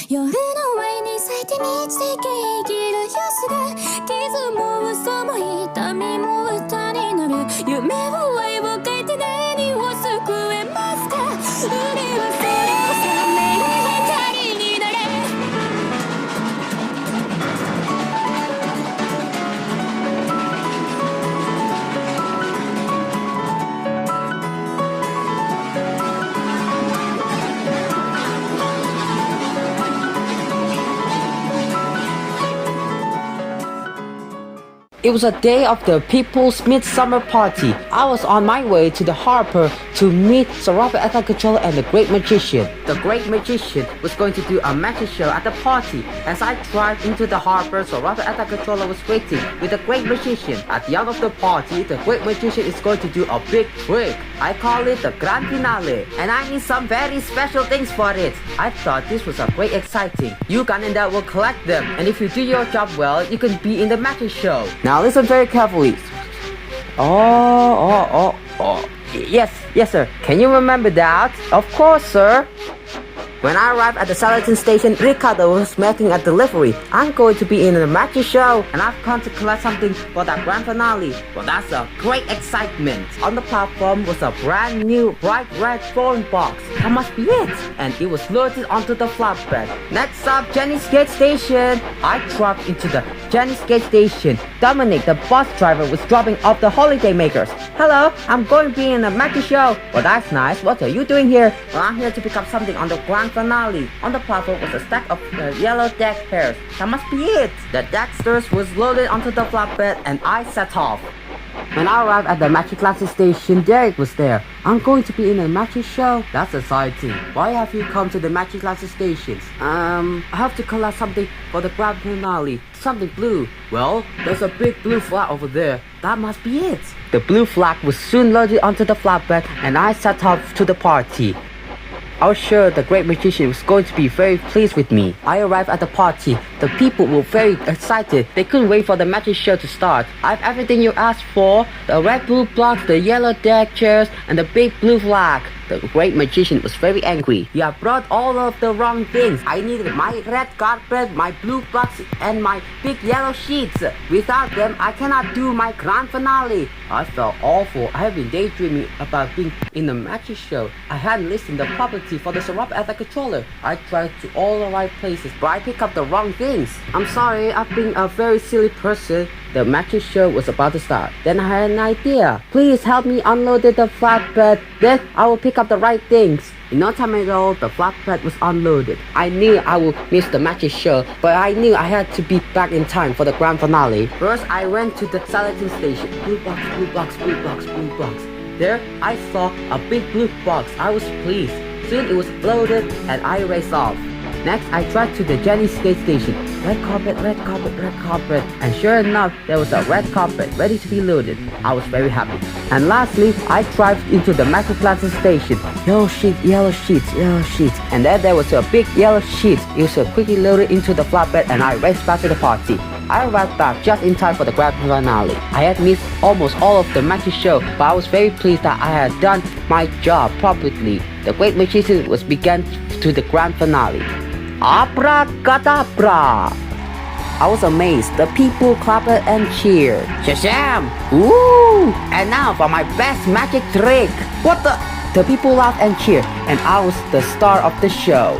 夜の上に咲いて満ちて生きる様子が傷も嘘も痛みも歌になる夢を愛を書いて何を救えますか海はそれを覚める光になれIt was a day of the People's Midsummer Party. I was on my way to the harbor to meet Sarapa Ethel Controller and the Great Magician. The Great Magician was going to do a magic show at the party. As I drive into the harbor, Sarapa Ethel Controller was waiting with the Great Magician. At the end of the party, the Great Magician is going to do a big trick. I call it the Grand Finale, and I need some very special things for it. I thought this was a great exciting. You Ganendra will collect them, and if you do your job well, you can be in the magic show. Now listen very carefully. Oh. Yes, sir. Can you remember that? Of course, sir. When I arrived at the Salatin station, Ricardo was making a delivery. I'm going to be in a magic show, and I've come to collect something for that grand finale. Well, that's a great excitement. On the platform was a brand new bright red phone box. That must be it. And it was loaded onto the flatbed. Next up, Jenny's Gate Station. I dropped into the Jenny's Gate Station. Dominic, the bus driver, was dropping off the holiday makers. Hello, I'm going to be in a magic show. Well, that's nice. What are you doing here? Well, I'm here to pick up something on the grand finale. On the platform was a stack of yellow deck hairs. That must be it. The Dexters was loaded onto the flatbed and I set off. When I arrived at the Magic Classic Station, Derek was there. I'm going to be in a magic show. That's exciting. Why have you come to the Magic Classic Stations? I have to collect something for the grand finale. Something blue. Well, there's a big blue flag over there. That must be it. The blue flag was soon loaded onto the flatbed and I set off to the party. I was sure the Great Magician was going to be very pleased with me. I arrived at the party. The people were very excited. They couldn't wait for the magic show to start. I have everything you asked for. The red blue blocks, the yellow deck chairs, and the big blue flag. The Great Magician was very angry. You have brought all of the wrong things. I needed my red carpet, my blue blocks, and my big yellow sheets. Without them, I cannot do my grand finale. I felt awful. I have been daydreaming about being in the magic show. I hadn't listened the property for the Sarapa Ethel Controller. I tried to all the right places, but I picked up the wrong things. I'm sorry, I've been a very silly person. The magic show was about to start. Then I had an idea. Please help me unload the flatbed. Then I will pick up the right things. In no time at all, the flatbed was unloaded. I knew I would miss the magic show, but I knew I had to be back in time for the grand finale. First, I went to the Salatin station. Blue box, blue box, blue box, blue box. There, I saw a big blue box. I was pleased. Soon it was loaded and I raced off. Next, I tried to the Jenny's Gate Station. Red carpet, red carpet, red carpet. And sure enough, there was a red carpet ready to be loaded. I was very happy. And lastly, I drove into the Magic Classic Station. Yellow sheet, yellow sheets, yellow sheets. And then there was a big yellow sheet. It was quickly loaded into the flatbed and I raced back to the party. I arrived back just in time for the grand finale. I had missed almost all of the magic show, but I was very pleased that I had done my job properly. The Great Magician was begun to the grand finale. Abracadabra! I was amazed. The people clapped and cheered. Shazam! Ooh! And now for my best magic trick. What the? The people laughed and cheered, and I was the star of the show.